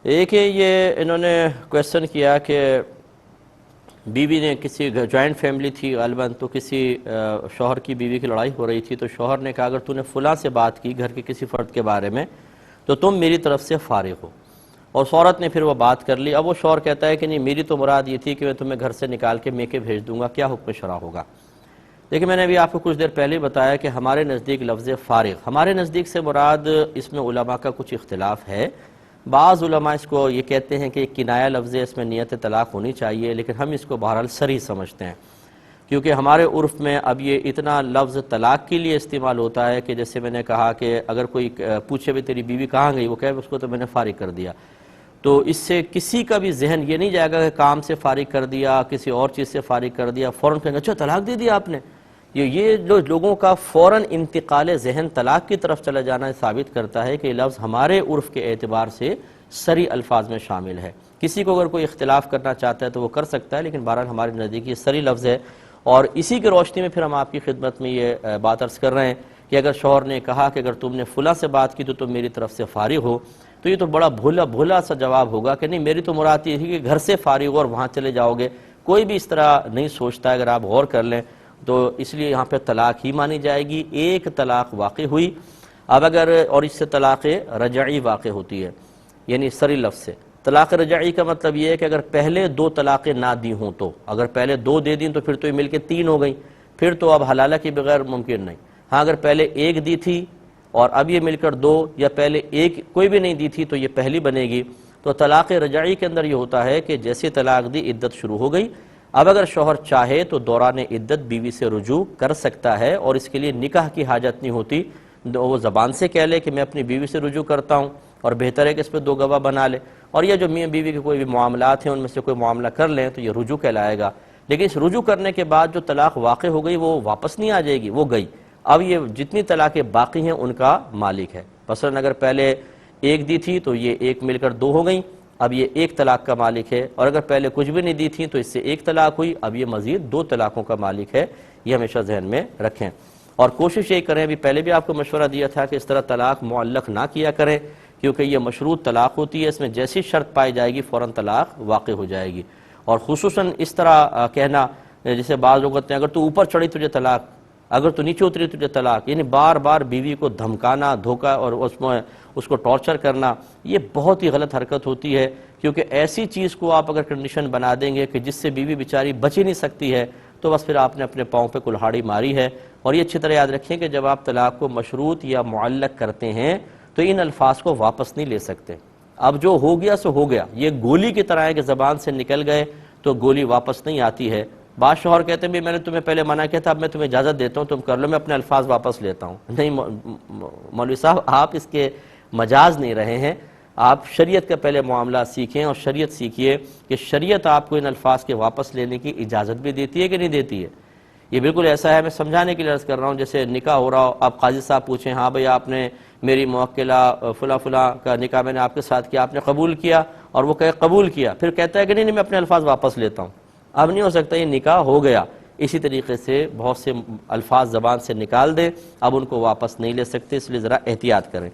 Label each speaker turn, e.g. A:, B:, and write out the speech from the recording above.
A: ایک یہ انہوں نے کویسچن کیا کہ بیوی نے کسی جوائنٹ فیملی تھی غالباً، تو کسی شوہر کی بیوی کی لڑائی ہو رہی تھی، تو شوہر نے کہا اگر تو نے فلاں سے بات کی گھر کے کسی فرد کے بارے میں تو تم میری طرف سے فارغ ہو، اور عورت نے پھر وہ بات کر لی۔ اب وہ شوہر کہتا ہے کہ نہیں، میری تو مراد یہ تھی کہ میں تمہیں گھر سے نکال کے میکے بھیج دوں گا، کیا حکم شرع ہوگا؟ دیکھیں، میں نے ابھی آپ کو کچھ دیر پہلے بتایا کہ ہمارے نزدیک لفظ فارغ، ہمارے نزدیک سے مراد اس میں علماء کا کچھ اختلاف ہے۔ بعض علماء اس کو یہ کہتے ہیں کہ ایک کنایہ لفظ ہے، اس میں نیت طلاق ہونی چاہیے، لیکن ہم اس کو بہرحال صریح سمجھتے ہیں، کیونکہ ہمارے عرف میں اب یہ اتنا لفظ طلاق کے لیے استعمال ہوتا ہے کہ جیسے میں نے کہا کہ اگر کوئی پوچھے بھی تیری بیوی کہاں گئی، وہ کہے اس کو تو میں نے فارغ کر دیا، تو اس سے کسی کا بھی ذہن یہ نہیں جائے گا کہ کام سے فارغ کر دیا، کسی اور چیز سے فارغ کر دیا، فوراً کہیں گے اچھا طلاق دے دیا آپ نے۔ یہ لوگوں کا فوراً انتقال ذہن طلاق کی طرف چلا جانا ثابت کرتا ہے کہ یہ لفظ ہمارے عرف کے اعتبار سے صریح الفاظ میں شامل ہے۔ کسی کو اگر کوئی اختلاف کرنا چاہتا ہے تو وہ کر سکتا ہے، لیکن بہرحال ہمارے نزدیک یہ صریح لفظ ہے، اور اسی کی روشنی میں پھر ہم آپ کی خدمت میں یہ بات عرض کر رہے ہیں کہ اگر شوہر نے کہا کہ اگر تم نے فلاں سے بات کی تو تم میری طرف سے فارغ ہو، تو یہ تو بڑا بھولا سا جواب ہوگا کہ نہیں، میری تو مراد یہ تھی کہ گھر سے فارغ ہو اور وہاں چلے جاؤ گے۔ کوئی بھی اس طرح نہیں سوچتا، اگر آپ غور کر لیں تو اس لیے یہاں پہ طلاق ہی مانی جائے گی۔ ایک طلاق واقع ہوئی، اب اگر اور اس سے طلاق رجعی واقع ہوتی ہے، یعنی صریح لفظ سے۔ طلاق رجعی کا مطلب یہ ہے کہ اگر پہلے دو طلاقیں نہ دی ہوں، تو اگر پہلے دو دے دیں تو پھر تو یہ مل کے تین ہو گئیں، پھر تو اب حلالہ کے بغیر ممکن نہیں۔ ہاں، اگر پہلے ایک دی تھی اور اب یہ مل کر دو، یا پہلے ایک کوئی بھی نہیں دی تھی تو یہ پہلی بنے گی۔ تو طلاق رجعی کے اندر یہ ہوتا ہے کہ جیسے طلاق دی، عدت شروع ہو گئی، اب اگر شوہر چاہے تو دوران عدت بیوی سے رجوع کر سکتا ہے، اور اس کے لیے نکاح کی حاجت نہیں ہوتی، وہ زبان سے کہہ لے کہ میں اپنی بیوی سے رجوع کرتا ہوں، اور بہتر ہے کہ اس پہ دو گواہ بنا لے، اور یہ جو میاں بیوی کے کوئی بھی معاملات ہیں ان میں سے کوئی معاملہ کر لیں تو یہ رجوع کہلائے گا۔ لیکن اس رجوع کرنے کے بعد جو طلاق واقع ہو گئی وہ واپس نہیں آ جائے گی، وہ گئی۔ اب یہ جتنی طلاقیں باقی ہیں ان کا مالک ہے۔ مثلا اگر پہلے ایک دی تھی تو یہ ایک مل کر دو ہو گئیں، اب یہ ایک طلاق کا مالک ہے، اور اگر پہلے کچھ بھی نہیں دی تھی تو اس سے ایک طلاق ہوئی، اب یہ مزید دو طلاقوں کا مالک ہے۔ یہ ہمیشہ ذہن میں رکھیں، اور کوشش یہ کریں، ابھی پہلے بھی آپ کو مشورہ دیا تھا کہ اس طرح طلاق معلق نہ کیا کریں، کیونکہ یہ مشروط طلاق ہوتی ہے، اس میں جیسی شرط پائی جائے گی فوراً طلاق واقع ہو جائے گی۔ اور خصوصاً اس طرح کہنا، جیسے بعض لوگ کہتے ہیں اگر تو اوپر چڑھی تجھے طلاق، اگر تو نیچے اتری تجھے طلاق، یعنی بار بار بیوی کو دھمکانا، دھوکا اور اس کو ٹارچر کرنا، یہ بہت ہی غلط حرکت ہوتی ہے، کیونکہ ایسی چیز کو آپ اگر کنڈیشن بنا دیں گے کہ جس سے بیوی بیچاری بچ ہی نہیں سکتی ہے، تو بس پھر آپ نے اپنے پاؤں پہ کلہاڑی ماری ہے۔ اور یہ اچھی طرح یاد رکھیں کہ جب آپ طلاق کو مشروط یا معلق کرتے ہیں تو ان الفاظ کو واپس نہیں لے سکتے۔ اب جو ہو گیا سو ہو گیا، یہ گولی کی طرح ہے کہ زبان سے نکل گئے تو گولی واپس نہیں آتی ہے۔ بعض شوہر کہتے ہیں بھی میں نے تمہیں پہلے منع کیا تھا، اب میں تمہیں اجازت دیتا ہوں، تم کر لو، میں اپنے الفاظ واپس لیتا ہوں۔ نہیں مولوی صاحب، آپ اس کے مجاز نہیں رہے ہیں، آپ شریعت کا پہلے معاملہ سیکھیں، اور شریعت سیکھیے کہ شریعت آپ کو ان الفاظ کے واپس لینے کی اجازت بھی دیتی ہے کہ نہیں دیتی ہے۔ یہ بالکل ایسا ہے، میں سمجھانے کے لیے عرض کر رہا ہوں، جیسے نکاح ہو رہا ہو، آپ قاضی صاحب پوچھیں ہاں بھئی آپ نے میری موکلہ فلاں کا نکاح میں نے آپ کے ساتھ کیا، آپ نے قبول کیا، اور وہ کہے قبول کیا، پھر کہتا ہے کہ نہیں میں اپنے الفاظ واپس لیتا ہوں، اب نہیں ہو سکتا، یہ نکاح ہو گیا۔ اسی طریقے سے بہت سے الفاظ زبان سے نکال دیں، اب ان کو واپس نہیں لے سکتے، اس لیے ذرا احتیاط کریں۔